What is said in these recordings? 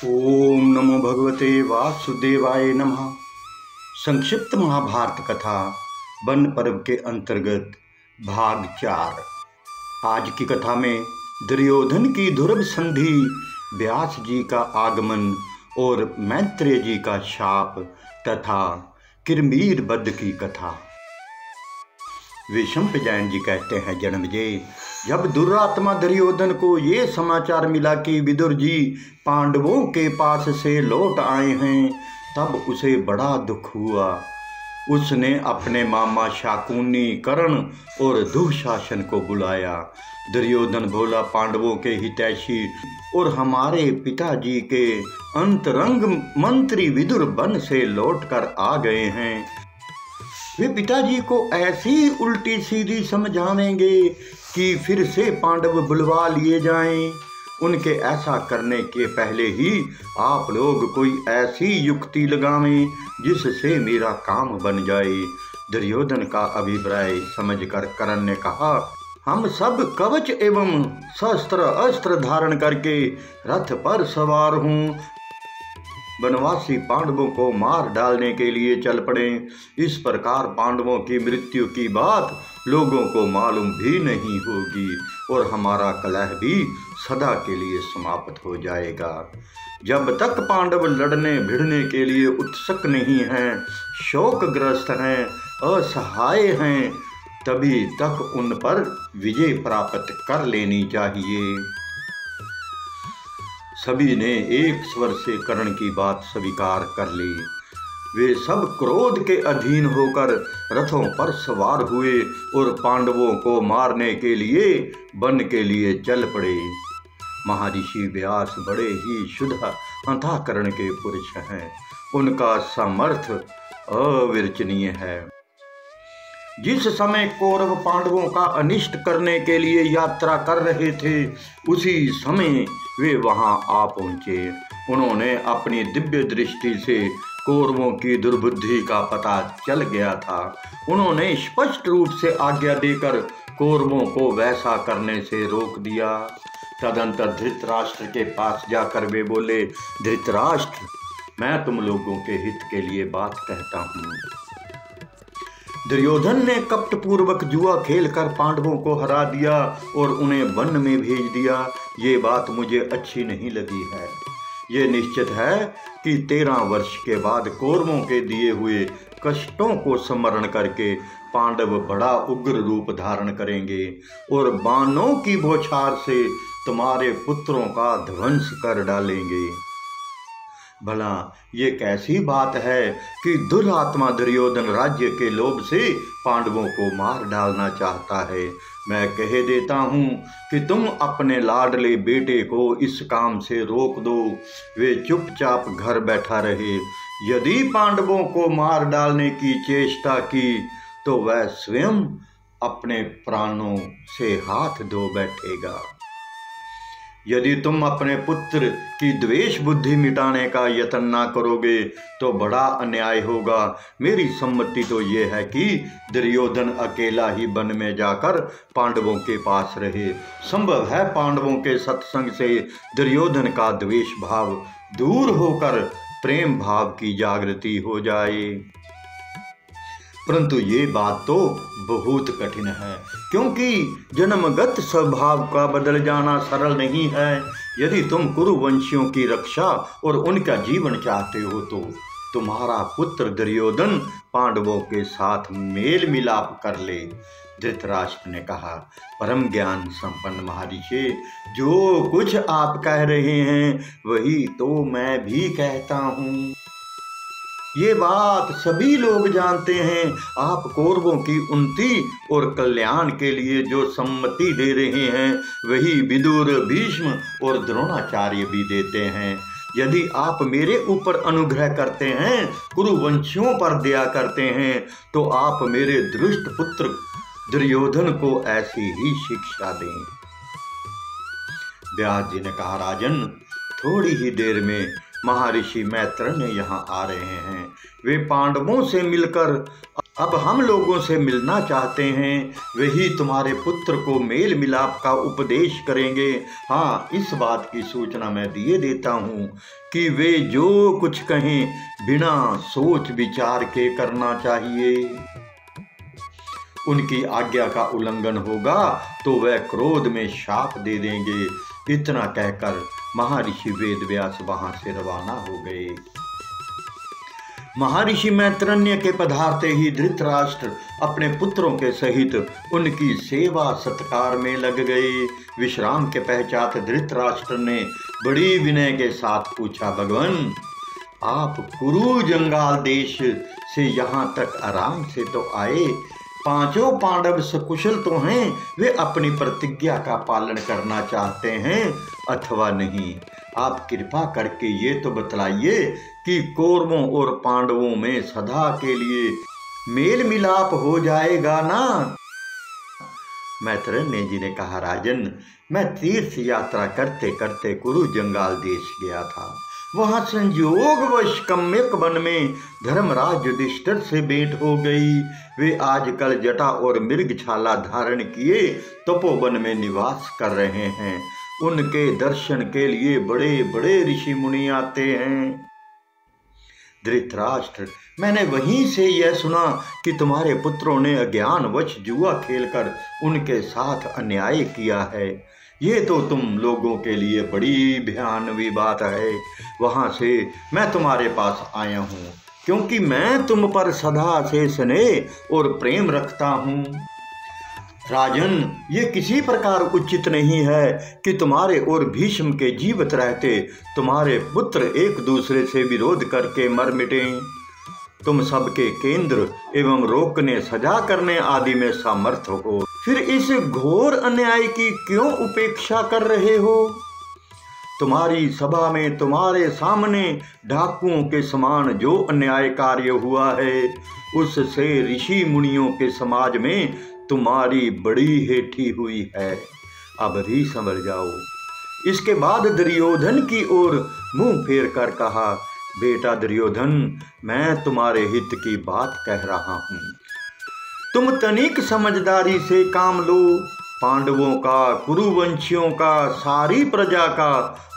ओम नमो भगवते वासुदेवाय नमः। संक्षिप्त महाभारत कथा वन पर्व के अंतर्गत भाग 4। आज की कथा में दुर्योधन की ध्रुव संधि, व्यास जी का आगमन और मैत्रेय जी का शाप तथा किरमीर वध की कथा। विषमजैन जी कहते हैं, जन्मजय, जब दुरात्मा दुर्योधन को ये समाचार मिला कि विदुर जी पांडवों के पास से लौट आए हैं, तब उसे बड़ा दुख हुआ। उसने अपने मामा शाकुनी, कर्ण और दुःशासन को बुलाया। दुर्योधन बोला, पांडवों के हितैषी और हमारे पिताजी के अंतरंग मंत्री विदुर वन से लौटकर आ गए हैं। वे पिताजी को ऐसी उल्टी सीधी समझावेंगे कि फिर से पांडव बुलवा लिए जाएं। उनके ऐसा करने के पहले ही आप लोग कोई ऐसी युक्ति लगावें जिससे मेरा काम बन जाए। दुर्योधन का अभिप्राय समझकर कर्ण ने कहा, हम सब कवच एवं शस्त्र अस्त्र धारण करके रथ पर सवार हूँ। वनवासी पांडवों को मार डालने के लिए चल पड़े। इस प्रकार पांडवों की मृत्यु की बात लोगों को मालूम भी नहीं होगी और हमारा कलह भी सदा के लिए समाप्त हो जाएगा। जब तक पांडव लड़ने भिड़ने के लिए उत्सुक नहीं हैं, शोकग्रस्त हैं, असहाय हैं, तभी तक उन पर विजय प्राप्त कर लेनी चाहिए। सभी ने एक स्वर से कर्ण की बात स्वीकार कर ली। वे सब क्रोध के अधीन होकर रथों पर सवार हुए और पांडवों को मारने के लिए वन के लिए चल पड़े। महर्षि व्यास बड़े ही शुद्ध अंतःकरण के पुरुष हैं। उनका सामर्थ्य अविर्चनीय है। जिस समय कौरव पांडवों का अनिष्ट करने के लिए यात्रा कर रहे थे, उसी समय वे वहां आ पहुंचे। उन्होंने अपनी दिव्य दृष्टि से कौरवों की दुर्बुद्धि का पता चल गया था। उन्होंने स्पष्ट रूप से आज्ञा देकर कौरवों को वैसा करने से रोक दिया। तदंतर धृतराष्ट्र के पास जाकर वे बोले, धृतराष्ट्र, मैं तुम लोगों के हित के लिए बात कहता हूँ। दुर्योधन ने कपटपूर्वक जुआ खेलकर पांडवों को हरा दिया और उन्हें वन में भेज दिया। ये बात मुझे अच्छी नहीं लगी है। ये निश्चित है कि 13 वर्ष के बाद कौरवों के दिए हुए कष्टों को स्मरण करके पांडव बड़ा उग्र रूप धारण करेंगे और बाणों की बौछार से तुम्हारे पुत्रों का ध्वंस कर डालेंगे। भला ये कैसी बात है कि दुरात्मा दुर्योधन राज्य के लोभ से पांडवों को मार डालना चाहता है। मैं कह देता हूँ कि तुम अपने लाडले बेटे को इस काम से रोक दो। वे चुपचाप घर बैठा रहे। यदि पांडवों को मार डालने की चेष्टा की तो वह स्वयं अपने प्राणों से हाथ धो बैठेगा। यदि तुम अपने पुत्र की द्वेष बुद्धि मिटाने का यत्न ना करोगे तो बड़ा अन्याय होगा। मेरी सम्मति तो ये है कि दुर्योधन अकेला ही वन में जाकर पांडवों के पास रहे। संभव है पांडवों के सत्संग से दुर्योधन का द्वेष भाव दूर होकर प्रेम भाव की जागृति हो जाए। परंतु ये बात तो बहुत कठिन है, क्योंकि जन्मगत स्वभाव का बदल जाना सरल नहीं है। यदि तुम कुरुवंशियों की रक्षा और उनका जीवन चाहते हो तो तुम्हारा पुत्र दुर्योधन पांडवों के साथ मेल मिलाप कर ले। धृतराष्ट्र ने कहा, परम ज्ञान संपन्न महर्षि, जो कुछ आप कह रहे हैं वही तो मैं भी कहता हूँ। ये बात सभी लोग जानते हैं। आप कौरवों की उन्नति और कल्याण के लिए जो सम्मति दे रहे हैं वही विदुर, भीष्म और द्रोणाचार्य भी देते हैं। यदि आप मेरे ऊपर अनुग्रह करते हैं, कुरुवंशियों पर दया करते हैं, तो आप मेरे दुष्ट पुत्र दुर्योधन को ऐसी ही शिक्षा दें। व्यास जी ने कहा, राजन, थोड़ी ही देर में महर्षि मैत्रेय यहाँ आ रहे हैं। वे पांडवों से मिलकर अब हम लोगों से मिलना चाहते हैं, वही तुम्हारे पुत्र को मेल मिलाप का उपदेश करेंगे। हाँ, इस बात की सूचना मैं दिए देता हूँ कि वे जो कुछ कहें बिना सोच विचार के करना चाहिए। उनकी आज्ञा का उल्लंघन होगा तो वह क्रोध में शाप दे देंगे। इतना कहकर महर्षि वेदव्यास वहां से रवाना हो गए। महर्षि मैत्रेय के पधारते ही धृतराष्ट्र अपने पुत्रों के सहित उनकी सेवा सत्कार में लग गए। विश्राम के पश्चात धृतराष्ट्र ने बड़ी विनय के साथ पूछा, भगवान, आप कुरु जंगाल देश से यहाँ तक आराम से तो आए, पांचों पांडव सकुशल तो हैं, वे अपनी प्रतिज्ञा का पालन करना चाहते हैं अथवा नहीं? आप कृपा करके ये तो बतलाइए कि कौरवों और पांडवों में सदा के लिए मेल मिलाप हो जाएगा ना? मैत्रेय जी ने कहा, राजन, मैं तीर्थ यात्रा करते करते कुरु जंगाल देश गया था। वहां संयोगवश कम्यक वन में धर्मराज युधिष्ठिर से भेंट हो गई। वे आजकल जटा और मृगछाला धारण किए तपोवन में निवास कर रहे हैं। उनके दर्शन के लिए बड़े बड़े ऋषि मुनि आते हैं। धृतराष्ट्र, मैंने वहीं से यह सुना कि तुम्हारे पुत्रों ने अज्ञानवश जुआ खेलकर उनके साथ अन्याय किया है। ये तो तुम लोगों के लिए बड़ी भयानवी बात है। वहां से मैं तुम्हारे पास आया हूँ क्योंकि मैं तुम पर सदा से स्नेह और प्रेम रखता हूँ। राजन, ये किसी प्रकार उचित नहीं है कि तुम्हारे और भीष्म के जीवित रहते तुम्हारे पुत्र एक दूसरे से विरोध करके मर मिटें। तुम सबके केंद्र एवं रोकने, सजा करने आदि में समर्थ हो, फिर इस घोर अन्याय की क्यों उपेक्षा कर रहे हो? तुम्हारी सभा में तुम्हारे सामने डाकुओं के समान जो अन्याय कार्य हुआ है, उससे ऋषि मुनियों के समाज में तुम्हारी बड़ी हेठी हुई है। अब भी समझ जाओ। इसके बाद दुर्योधन की ओर मुंह फेर कर कहा, बेटा दुर्योधन, मैं तुम्हारे हित की बात कह रहा हूँ। तुम तनिक समझदारी से काम लो। पांडवों का, कुरुवंशियों का, सारी प्रजा का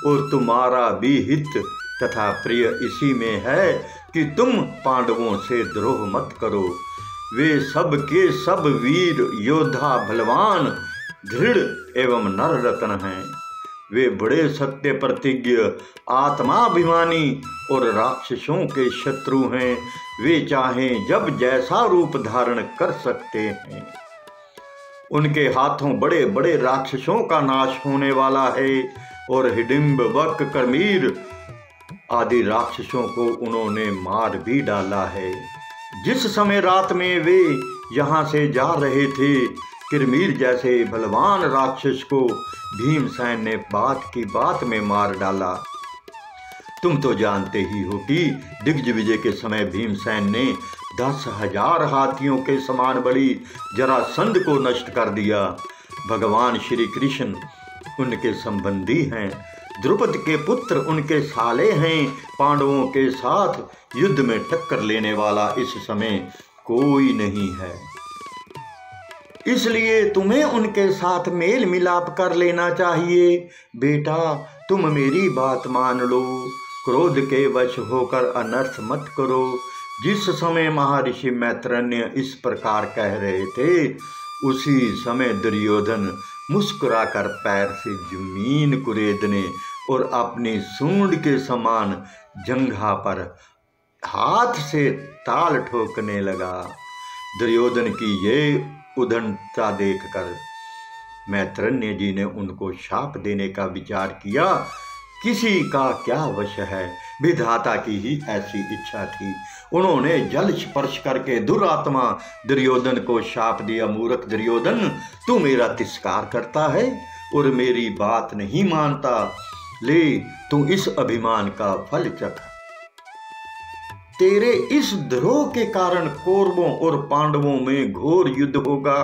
और तुम्हारा भी हित तथा प्रिय इसी में है कि तुम पांडवों से द्रोह मत करो। वे सब के सब वीर योद्धा, बलवान, दृढ़ एवं नर रत्न हैं। वे बड़े सत्य प्रतिज्ञ, आत्माभिमानी और राक्षसों के शत्रु हैं। वे चाहें जब जैसा रूप धारण कर सकते हैं। उनके हाथों बड़े बड़े राक्षसों का नाश होने वाला है और हिडिंब, वक, कर्मीर आदि राक्षसों को उन्होंने मार भी डाला है। जिस समय रात में वे यहाँ से जा रहे थे, किरमीर जैसे बलवान राक्षस को भीमसेन ने बात की बात में मार डाला। तुम तो जानते ही हो कि दिग्विजय के समय भीमसेन ने 10,000 हाथियों के समान बड़ी जरासंध को नष्ट कर दिया। भगवान श्री कृष्ण उनके संबंधी हैं, द्रुपद के पुत्र उनके साले हैं। पांडवों के साथ युद्ध में टक्कर लेने वाला इस समय कोई नहीं है। इसलिए तुम्हें उनके साथ मेल मिलाप कर लेना चाहिए। बेटा, तुम मेरी बात मान लो, क्रोध के वश होकर अनर्थ मत करो। जिस समय महर्षि मैत्रेय इस प्रकार कह रहे थे, उसी समय दुर्योधन मुस्कुराकर पैर से जमीन कुरेदने और अपनी सूंड के समान जंघा पर हाथ से ताल ठोकने लगा। दुर्योधन की ये उद्दंडता देखकर मैत्रेय जी ने उनको शाप देने का विचार किया। किसी का क्या वश है, विधाता की ही ऐसी इच्छा थी। उन्होंने जल स्पर्श करके दुरात्मा दुर्योधन को शाप दिया, मूर्ख दुर्योधन, तू मेरा तिरस्कार करता है और मेरी बात नहीं मानता। ले, तू इस अभिमान का फल चख। तेरे इस द्रोह के कारण कौरवों और पांडवों में घोर युद्ध होगा।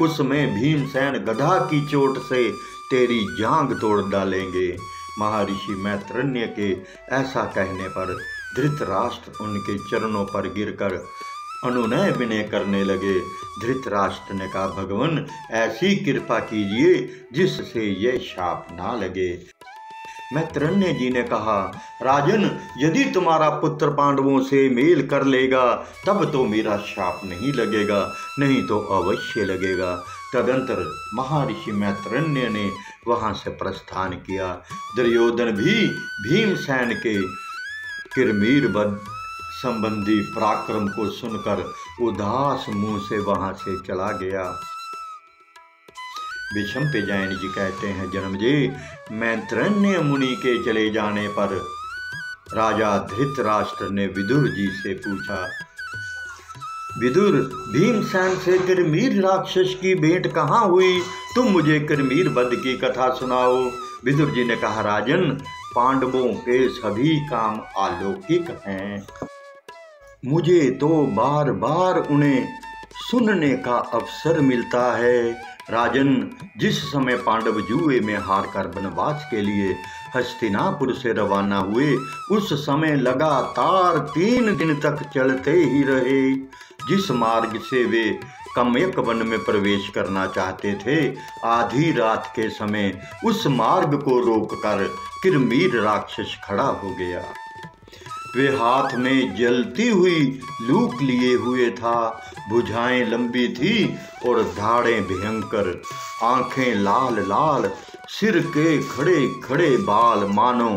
उसमें भीमसेन गधा की चोट से तेरी जांघ तोड़ डालेंगे। महर्षि मैत्रेय के ऐसा कहने पर धृतराष्ट्र उनके चरणों पर गिरकर अनुनय विनय करने लगे। धृतराष्ट्र ने कहा, भगवान ऐसी कृपा कीजिए जिससे ये शाप ना लगे। मैत्रेय जी ने कहा, राजन यदि तुम्हारा पुत्र पांडवों से मेल कर लेगा तब तो मेरा शाप नहीं लगेगा, नहीं तो अवश्य लगेगा। तदंतर महर्षि मैत्रेय ने वहां से प्रस्थान किया। दुर्योधन भी भीमसेन के किरमीर वध संबंधी पराक्रम को सुनकर उदास मुंह से वहां से चला गया। विशंपजयन जी कहते हैं, जन्मजय मैत्रेय मुनि के चले जाने पर राजा धृतराष्ट्र ने विदुर जी से पूछा, विदुर भीमसेन से किरमीर राक्षस की भेंट कहाँ हुई? तुम मुझे किरमीर वध की कथा सुनाओ। विदुर जी ने कहा, राजन पांडवों के सभी काम अलौकिक हैं। मुझे तो बार बार उन्हें सुनने का अवसर मिलता है। राजन जिस समय पांडव जुए में हारकर वनवास के लिए हस्तिनापुर से रवाना हुए, उस समय लगातार 3 दिन तक चलते ही रहे। जिस मार्ग से वे काम्यक वन में प्रवेश करना चाहते थे, आधी रात के समय उस मार्ग को रोककर किरमीर राक्षस खड़ा हो गया। वे हाथ में जलती हुई लूक लिए हुए था, भुजाएं लंबी थी और धाड़ें भयंकर, आंखें लाल लाल, सिर के खड़े खड़े बाल मानो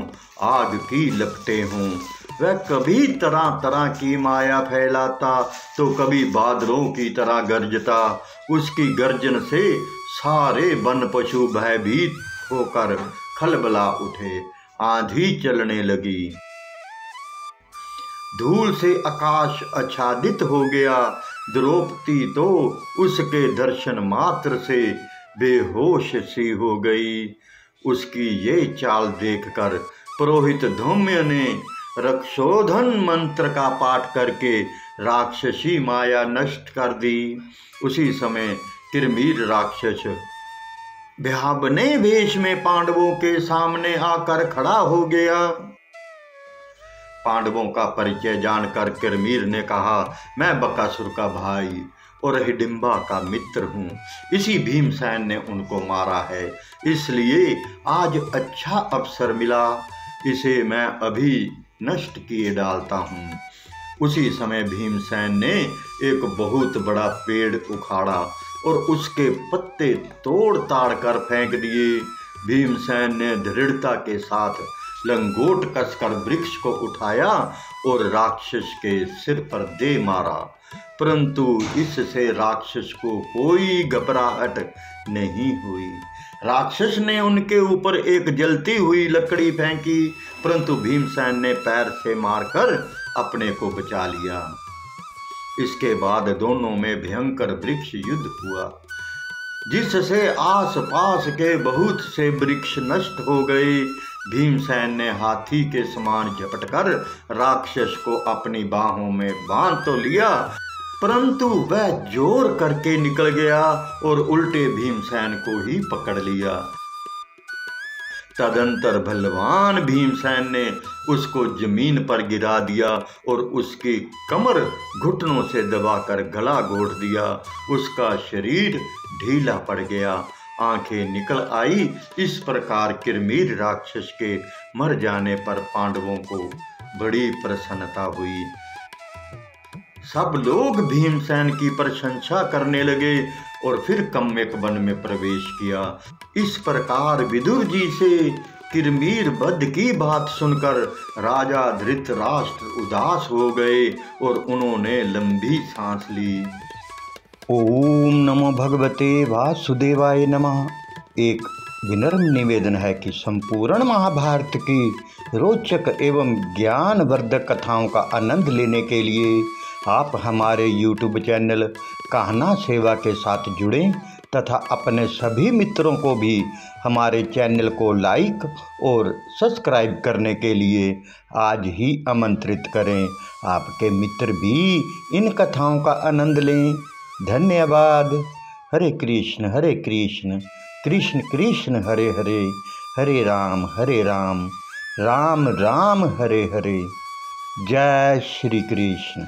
आग की लपटें हों। वह कभी तरह तरह की माया फैलाता तो कभी बादलों की तरह गरजता। उसकी गर्जन से सारे वन पशु भयभीत होकर खलबला उठे। आंधी चलने लगी, धूल से आकाश आच्छादित हो गया। द्रौपदी तो उसके दर्शन मात्र से बेहोश सी हो गई। उसकी ये चाल देखकर पुरोहित धौम्य ने रक्षोधन मंत्र का पाठ करके राक्षसी माया नष्ट कर दी। उसी समय किरमीर राक्षस भयावने वेश में पांडवों के सामने आकर खड़ा हो गया। पांडवों का परिचय जानकर किरमीर ने कहा, मैं बकासुर का भाई और हिडिंबा का मित्र हूँ। इसी भीमसेन ने उनको मारा है, इसलिए आज अच्छा अवसर मिला, इसे मैं अभी नष्ट किए डालता हूँ। उसी समय भीमसेन ने एक बहुत बड़ा पेड़ उखाड़ा और उसके पत्ते तोड़ ताड़ कर फेंक दिए। भीमसेन ने दृढ़ता के साथ लंगोट कसकर वृक्ष को उठाया और राक्षस के सिर पर दे मारा, परंतु इससे राक्षस को कोई घबराहट नहीं हुई। राक्षस ने उनके ऊपर एक जलती हुई लकड़ी फेंकी, परंतु भीमसेन ने पैर से मारकर अपने को बचा लिया। इसके बाद दोनों में भयंकर वृक्ष युद्ध हुआ, जिससे आसपास के बहुत से वृक्ष नष्ट हो गए। भीमसेन ने हाथी के समान झपटकर राक्षस को अपनी बाहों में बांध तो लिया, परंतु वह जोर करके निकल गया और उल्टे भीमसेन को ही पकड़ लिया। तदंतर बलवान भीमसेन ने उसको जमीन पर गिरा दिया और उसकी कमर घुटनों से दबाकर गला घोट दिया। उसका शरीर ढीला पड़ गया, आंखें निकल आई। इस प्रकार किरमीर राक्षस के मर जाने पर पांडवों को बड़ी प्रसन्नता हुई। सब लोग भीमसेन की प्रशंसा करने लगे और फिर काम्यक वन में प्रवेश किया। इस प्रकार विदुर जी से किरमीर वध की बात सुनकर राजा धृतराष्ट्र उदास हो गए और उन्होंने लंबी सांस ली। ओम नमो भगवते वासुदेवाय नमः। एक विनम्र निवेदन है कि संपूर्ण महाभारत की रोचक एवं ज्ञानवर्धक कथाओं का आनंद लेने के लिए आप हमारे YouTube चैनल कहना सेवा के साथ जुड़ें तथा अपने सभी मित्रों को भी हमारे चैनल को लाइक और सब्सक्राइब करने के लिए आज ही आमंत्रित करें। आपके मित्र भी इन कथाओं का आनंद लें। धन्यवाद। हरे कृष्ण कृष्ण कृष्ण हरे हरे, हरे राम राम राम हरे हरे। जय श्री कृष्ण।